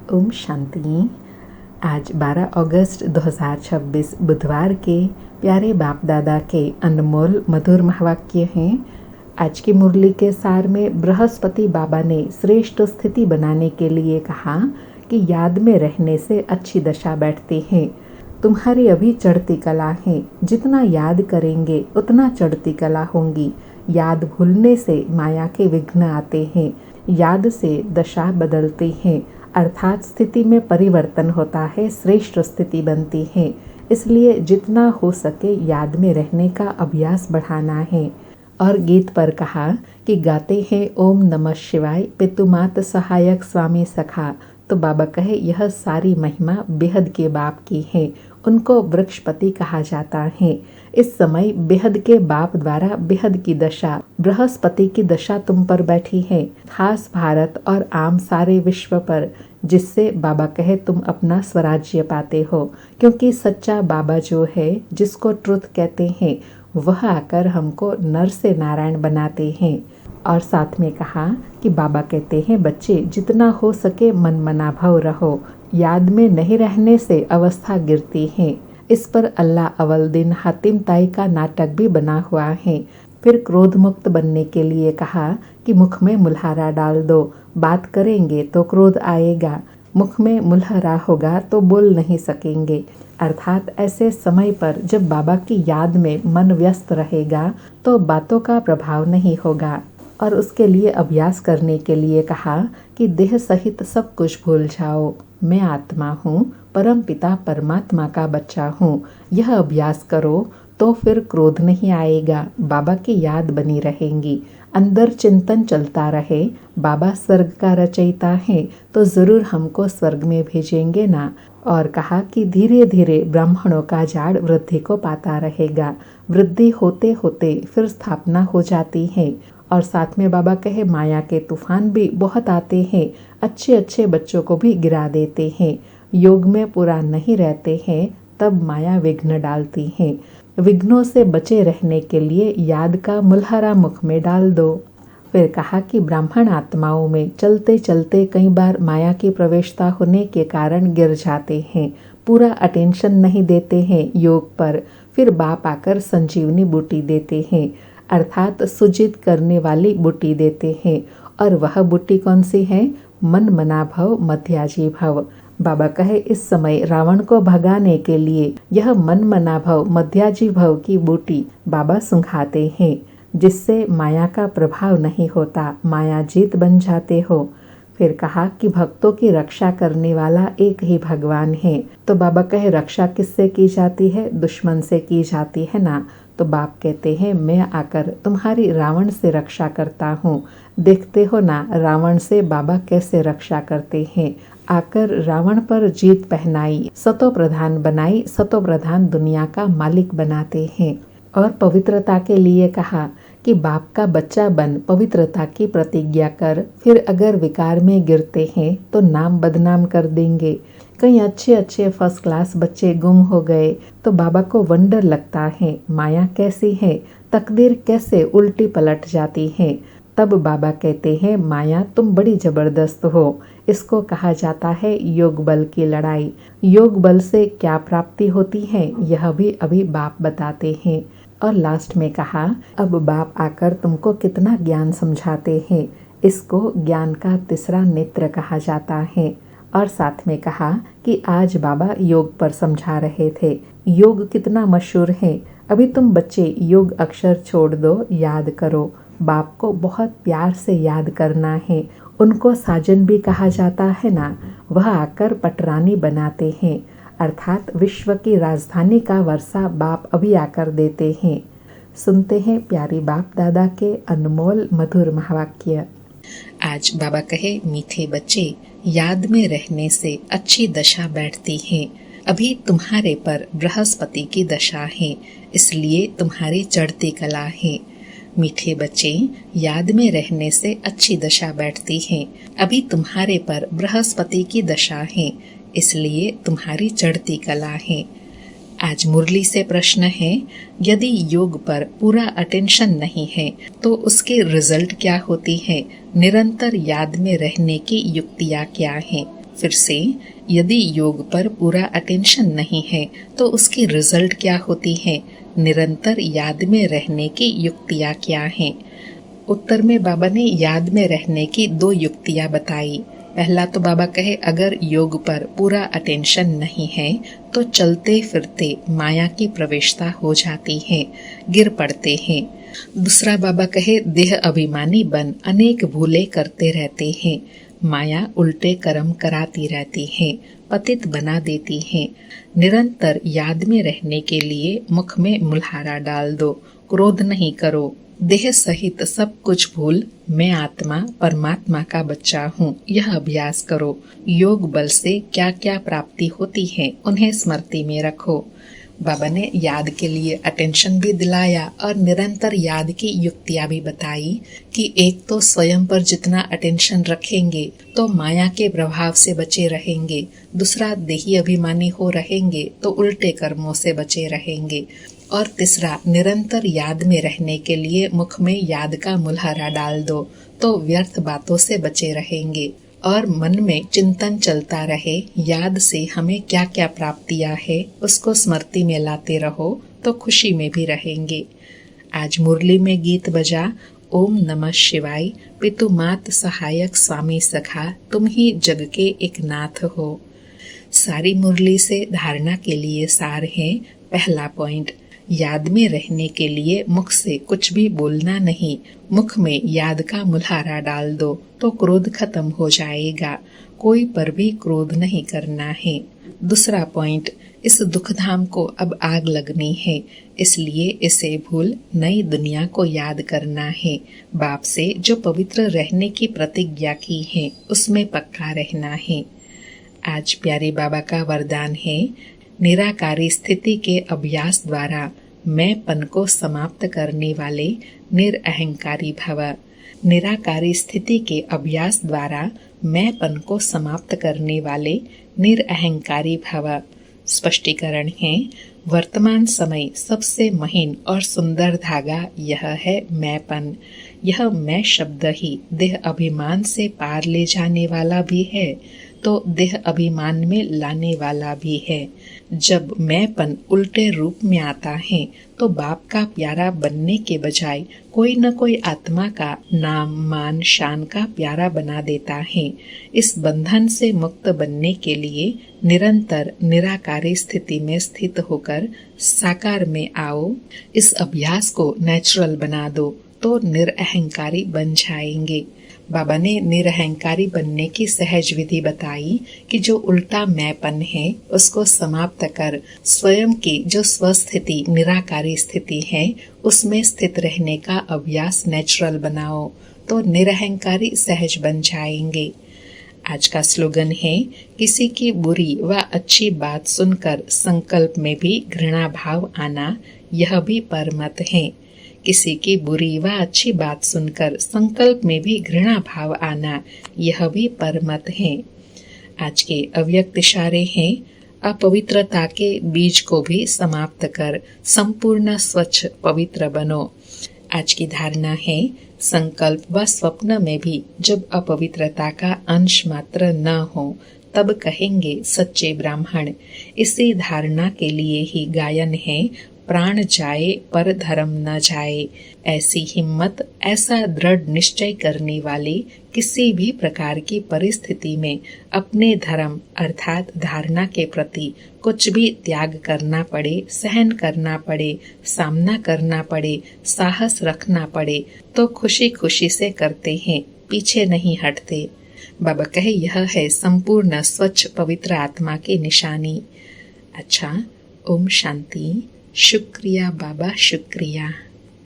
ओम शांति। आज 12 अगस्त 2026 बुधवार के प्यारे बाप दादा के अनमोल मधुर महावाक्य हैं। आज की मुरली के सार में बृहस्पति बाबा ने श्रेष्ठ स्थिति बनाने के लिए कहा कि याद में रहने से अच्छी दशा बैठती है। तुम्हारी अभी चढ़ती कला है, जितना याद करेंगे उतना चढ़ती कला होंगी। याद भूलने से माया के विघ्न आते हैं, याद से दशा बदलती है, अर्थात स्थिति में परिवर्तन होता है, श्रेष्ठ स्थिति बनती है। इसलिए जितना हो सके याद में रहने का अभ्यास बढ़ाना है। और गीत पर कहा कि गाते हैं ओम नमः शिवाय पितुमात सहायक स्वामी सखा। तो बाबा कहे यह सारी महिमा बेहद के बाप की है, उनको वृक्षपति कहा जाता है। इस समय बेहद के बाप द्वारा बेहद की दशा, बृहस्पति की दशा तुम पर बैठी है, खास भारत और आम सारे विश्व पर, जिससे बाबा कहे तुम अपना स्वराज्य पाते हो। क्योंकि सच्चा बाबा जो है, जिसको ट्रुथ कहते हैं, वह आकर हमको नर से नारायण बनाते हैं। और साथ में कहा कि बाबा कहते हैं बच्चे जितना हो सके मन मना भव रहो, याद में नहीं रहने से अवस्था गिरती है। इस पर अल्लाह अवल दिन हातिम ताई का नाटक भी बना हुआ है। फिर क्रोध मुक्त बनने के लिए कहा कि मुख में मुल्हारा डाल दो, बात करेंगे तो क्रोध आएगा, मुख में मुल्हरा होगा तो बोल नहीं सकेंगे। अर्थात ऐसे समय पर जब बाबा की याद में मन व्यस्त रहेगा तो बातों का प्रभाव नहीं होगा। और उसके लिए अभ्यास करने के लिए कहा कि देह सहित सब कुछ भूल जाओ, मैं आत्मा हूँ, परम पिता परमात्मा का बच्चा हूँ। यह अभ्यास करो तो फिर क्रोध नहीं आएगा, बाबा की याद बनी रहेंगी, अंदर चिंतन चलता रहे। बाबा स्वर्ग का रचयिता है तो ज़रूर हमको स्वर्ग में भेजेंगे ना। और कहा कि धीरे धीरे ब्राह्मणों का जाड़ वृद्धि को पाता रहेगा, वृद्धि होते होते फिर स्थापना हो जाती है। और साथ में बाबा कहे माया के तूफान भी बहुत आते हैं, अच्छे अच्छे बच्चों को भी गिरा देते हैं। योग में पूरा नहीं रहते हैं तब माया विघ्न डालती है। विघ्नों से बचे रहने के लिए याद का मुल्हरा मुख में डाल दो। फिर कहा कि ब्राह्मण आत्माओं में चलते चलते कई बार माया की प्रवेशता होने के कारण गिर जाते हैं, पूरा अटेंशन नहीं देते हैं योग पर। फिर बाप आकर संजीवनी बूटी देते हैं, अर्थात सुजित करने वाली बूटी देते हैं। और वह बूटी कौन सी है? मन मना भव मध्याजी भव। बाबा कहे इस समय रावण को भगाने के लिए यह मन मना भव मध्याजी भव की बूटी बाबा सुंघाते हैं, जिससे माया का प्रभाव नहीं होता, माया जीत बन जाते हो। फिर कहा कि भक्तों की रक्षा करने वाला एक ही भगवान है। तो बाबा कहे रक्षा किससे की जाती है? दुश्मन से की जाती है ना। तो बाप कहते हैं मैं आकर तुम्हारी रावण से रक्षा करता हूँ। देखते हो ना रावण से बाबा कैसे रक्षा करते हैं। आकर रावण पर जीत पहनाई, सतो प्रधान बनाई, सतो प्रधान दुनिया का मालिक बनाते हैं। और पवित्रता के लिए कहा कि बाप का बच्चा बन पवित्रता की प्रतिज्ञा कर, फिर अगर विकार में गिरते हैं तो नाम बदनाम कर देंगे। कई अच्छे अच्छे फर्स्ट क्लास बच्चे गुम हो गए तो बाबा को वंडर लगता है, माया कैसी है, तकदीर कैसे उल्टी पलट जाती है। तब बाबा कहते हैं माया तुम बड़ी जबरदस्त हो। इसको कहा जाता है योग बल की लड़ाई। योग बल से क्या प्राप्ति होती है यह भी अभी बाप बताते हैं। और लास्ट में कहा अब बाप आकर तुमको कितना ज्ञान समझाते हैं, इसको ज्ञान का तीसरा नेत्र कहा जाता है। और साथ में कहा कि आज बाबा योग पर समझा रहे थे, योग कितना मशहूर है। अभी तुम बच्चे योग अक्षर छोड़ दो, याद करो, बाप को बहुत प्यार से याद करना है। उनको साजन भी कहा जाता है ना। वह आकर पटरानी बनाते हैं, अर्थात विश्व की राजधानी का वर्षा बाप अभी आकर देते हैं। सुनते हैं प्यारी बाप दादा के अनमोल मधुर महावाक्य। आज बाबा कहे मीठे बच्चे याद में रहने से अच्छी दशा बैठती है। अभी तुम्हारे पर बृहस्पति की दशा है, इसलिए तुम्हारी चढ़ती कला है। मीठे बच्चे याद में रहने से अच्छी दशा बैठती है। अभी तुम्हारे पर बृहस्पति की दशा है, इसलिए तुम्हारी चढ़ती कला है। आज मुरली से प्रश्न है, यदि योग पर पूरा अटेंशन नहीं है तो उसके रिजल्ट क्या होती है? निरंतर याद में रहने की युक्तियाँ क्या हैं? फिर से, यदि योग पर पूरा अटेंशन नहीं है तो उसकी रिजल्ट क्या होती है? निरंतर याद में रहने की युक्तियाँ क्या हैं? उत्तर में बाबा ने याद में रहने की 2 युक्तियाँ बताई। पहला तो बाबा कहे अगर योग पर पूरा अटेंशन नहीं है तो चलते फिरते माया की प्रवेशता हो जाती है, गिर पड़ते हैं। दूसरा बाबा कहे देह अभिमानी बन अनेक भूले करते रहते हैं, माया उल्टे कर्म कराती रहती है, पतित बना देती है। निरंतर याद में रहने के लिए मुख में मुल्हारा डाल दो, क्रोध नहीं करो, देह सहित सब कुछ भूल मैं आत्मा परमात्मा का बच्चा हूँ, यह अभ्यास करो। योग बल से क्या क्या प्राप्ति होती है उन्हें स्मृति में रखो। बाबा ने याद के लिए अटेंशन भी दिलाया और निरंतर याद की युक्तियाँ भी बताई कि एक तो स्वयं पर जितना अटेंशन रखेंगे तो माया के प्रभाव से बचे रहेंगे, दूसरा देही अभिमानी हो रहेंगे तो उल्टे कर्मों से बचे रहेंगे, और तीसरा निरंतर याद में रहने के लिए मुख में याद का मुल्हारा डाल दो तो व्यर्थ बातों से बचे रहेंगे और मन में चिंतन चलता रहे याद से हमें क्या क्या प्राप्तियां है उसको स्मृति में लाते रहो तो खुशी में भी रहेंगे। आज मुरली में गीत बजा ओम नमः शिवाय, पितु मात सहायक स्वामी सखा, तुम ही जग के एक नाथ हो। सारी मुरली से धारणा के लिए सार है। पहला पॉइंट, याद में रहने के लिए मुख से कुछ भी बोलना नहीं, मुख में याद का मुल्हारा डाल दो तो क्रोध खत्म हो जाएगा, कोई पर भी क्रोध नहीं करना है। दूसरा पॉइंट, इस दुखधाम को अब आग लगनी है, इसलिए इसे भूल नई दुनिया को याद करना है। बाप से जो पवित्र रहने की प्रतिज्ञा की है उसमें पक्का रहना है। आज प्यारे बाबा का वरदान है, निराकारी स्थिति के अभ्यास द्वारा मैंपन को समाप्त करने वाले निरअहंकारी भव। निराकारी स्थिति के अभ्यास द्वारा मैंपन को समाप्त करने वाले निरअहंकारी भव। स्पष्टीकरण है, वर्तमान समय सबसे महीन और सुंदर धागा यह है मैंपन। यह मैं शब्द ही देह अभिमान से पार ले जाने वाला भी है तो देह अभिमान में लाने वाला भी है। जब मैंपन उल्टे रूप में आता है तो बाप का प्यारा बनने के बजाय कोई न कोई आत्मा का नाम मान शान का प्यारा बना देता है। इस बंधन से मुक्त बनने के लिए निरंतर निराकारी स्थिति में स्थित होकर साकार में आओ। इस अभ्यास को नेचुरल बना दो तो निरअहंकारी बन जाएंगे। बाबा ने निरअहंकारी बनने की सहज विधि बताई कि जो उल्टा मैंपन है उसको समाप्त कर स्वयं की जो स्वस्थिति निराकारी स्थिति है उसमें स्थित रहने का अभ्यास नेचुरल बनाओ तो निरअहंकारी सहज बन जाएंगे। आज का स्लोगन है, किसी की बुरी व अच्छी बात सुनकर संकल्प में भी घृणा भाव आना यह भी परमत है। किसी की बुरी व अच्छी बात सुनकर संकल्प में भी घृणा भाव आना यह भी परमत है। आज के अव्यक्त इशारे हैं, अपवित्रता के बीज को भी समाप्त कर संपूर्ण स्वच्छ पवित्र बनो। आज की धारणा है, संकल्प व स्वप्न में भी जब अपवित्रता का अंश मात्र न हो तब कहेंगे सच्चे ब्राह्मण। इसी धारणा के लिए ही गायन है, प्राण जाए पर धर्म न जाए। ऐसी हिम्मत, ऐसा दृढ़ निश्चय करने वाले किसी भी प्रकार की परिस्थिति में अपने धर्म अर्थात धारणा के प्रति कुछ भी त्याग करना पड़े, सहन करना पड़े, सामना करना पड़े, साहस रखना पड़े तो खुशी खुशी से करते हैं, पीछे नहीं हटते। बाबा कहे यह है संपूर्ण स्वच्छ पवित्र आत्मा की निशानी। अच्छा, ओम शांति। शुक्रिया बाबा, शुक्रिया।